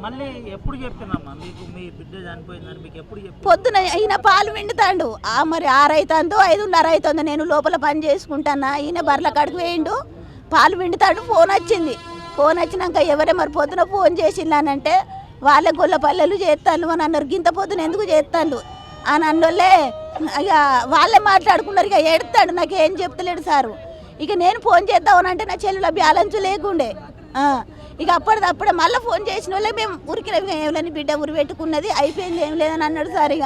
మళ్ళీ ఎప్పుడు చెప్పినమ్మా మీకు మీ బిడ్డ చనిపోయిందని మీకు ఎప్పుడు చెప్పి? పొద్దున ఈయన పాలు విండుతాడు. మరి 6 అవుతుందో 5:30 అవుతుందో, నేను లోపల పని చేసుకుంటానా, ఈయన బర్ల కాడికి వేయండు, పాలు విండుతాడు. ఫోన్ వచ్చింది. ఫోన్ వచ్చినాక ఎవరే మరి పొద్దున ఫోన్ చేసిందానంటే వాళ్ళే గొల్ల పల్లెలు చేస్తాను అని అన్నారు. గింత పొద్దున ఎందుకు చేస్తాను అని అన్నోళ్ళే ఇక వాళ్ళే మాట్లాడుకున్నారు. ఇక ఎడతాడు, నాకు ఏం చెప్తలేడు సారు. ఇక నేను ఫోన్ చేద్దామనంటే నా చెల్లెల బ్యాలెన్స్ లేకుండే. ఇక అప్పటిదప్పుడే మళ్ళీ ఫోన్ చేసిన వాళ్ళే మేము ఉరికిన ఏమని బిడ్డ ఉరి పెట్టుకున్నది అయిపోయింది, ఏం లేదని అన్నాడు సార్. ఇక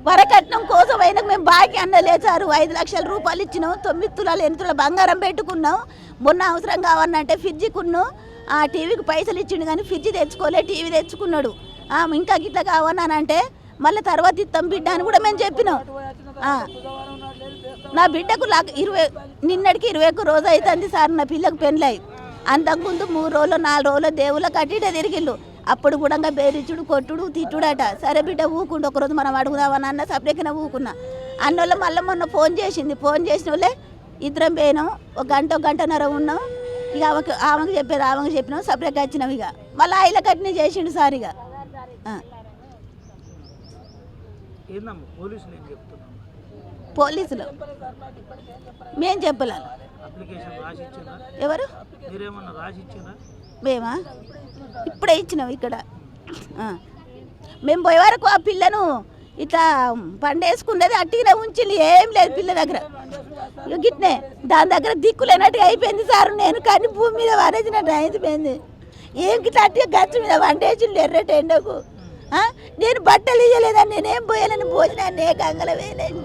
వరకట్నం కోసం అయినా మేము బాకీ అన్నలేదు సారు. 5 లక్షల రూపాయలు ఇచ్చినాం, 9 తులాలు 8 తులాల బంగారం పెట్టుకున్నాం. మొన్న అవసరం కావాలంటే ఫ్రిడ్జి కొన్నాం, ఆ టీవీకి పైసలు ఇచ్చిండు కానీ ఫ్రిడ్జ్ తెచ్చుకోలే, టీవీ తెచ్చుకున్నాడు. ఇంకా గిట్లా కావన్నానంటే మళ్ళీ తర్వాత ఇస్తాం బిడ్డ అని కూడా మేము చెప్పినాం. నా బిడ్డకు నిన్నటికి 21 రోజు అవుతుంది సార్ నా పిల్లకు పెళ్ళై. అంతకుముందు 3 రోజులు 4 రోజులు దేవుళ్ళ కట్టిటే తిరిగిళ్ళు. అప్పుడు కూడా బేరిచుడు కొట్టుడు తిట్టుడట. సరే బిడ్డ ఊకుండు, ఒకరోజు మనం అడుగుదామని అన్న సపరేట్గా ఊకున్నా. అన్నోళ్ళు మళ్ళీ మొన్న ఫోన్ చేసింది. ఫోన్ చేసిన వాళ్ళే ఇద్దరం పోయినాం, 1 గంటన్నర ఉన్నాం. ఇక ఆమెకు చెప్పేది ఆమెకు చెప్పినాం, సపరేట్గా వచ్చినాం. ఇక మళ్ళీ ఆయన కట్టిన చేసిండు సార్. ఇక పోలీసులు మేం చెప్పలేదు. ఎవరు మేమా ఇప్పుడే ఇచ్చినాం. ఇక్కడ మేము పోయే వరకు ఆ పిల్లను ఇట్లా పండేసుకున్నది అట్టిగా ఉంచి ఏం లేదు పిల్ల దగ్గర. గిట్నే దాని దగ్గర దిక్కులేనట్టుగా అయిపోయింది సార్. నేను కానీ భూమి మీద వారేసినట్టు అయిపోయింది. ఏం గిట్లా అట్టిగా గచ్చు మీద వండేసి ఎర్రటి ఎండకు. నేను బట్టలు ఇవ్వలేదని, నేనేం పోయాలని భోజనాన్ని ఏ గంగల వేయలేదు.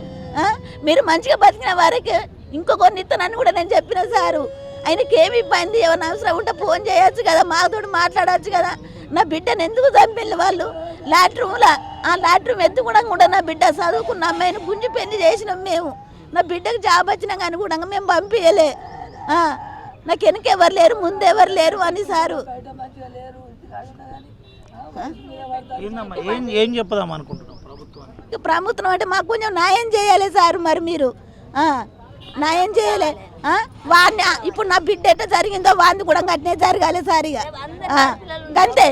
మీరు మంచిగా బతికిన వారికి ఇంకో కొన్ని ఇస్తానని కూడా నేను చెప్పిన సారు. ఆయనకి ఏమి ఇబ్బంది, ఏమైనా అవసరం ఉంటే ఫోన్ చేయొచ్చు కదా, మాతోటి మాట్లాడవచ్చు కదా. నా బిడ్డను ఎందుకు చంపిల్లు వాళ్ళు లాట్రూమ్లో? ఆ లాట్రూమ్ ఎత్తుకుండా కూడా నా బిడ్డ చదువుకున్న అమ్మాయిని గుంజి పెళ్లి చేసినాం మేము. నా బిడ్డకు జాబ్ వచ్చినా కానీ కూడా మేము పంపించలే. నాకు వెనక ఎవరు లేరు, ముందు ఎవరు లేరు అని సారు. ఏం చెప్దాం అనుకుంటున్నాం ప్రభుత్వం అంటే మాకు కొంచెం న్యాయం చేయాలి సార్. మరి మీరు న్యాయం చేయలే. వాడిని ఇప్పుడు నా బిడ్డ ఎట్లా జరిగిందో వాడిని కూడా అట్నే జరగాలి సార్. ఇక అంతే.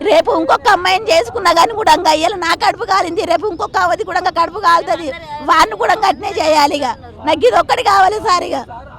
రేపు ఇంకొక అమ్మాయిని చేసుకున్నా కానీ కూడా అయ్యాలి. నా కడుపు కాలింది, రేపు ఇంకొక అవధి కూడా కడుపు కాలుతుంది, వాడిని కూడా అట్నే చేయాలి. ఇక నాకు ఇది ఒక్కటి కావాలి సార్. ఇక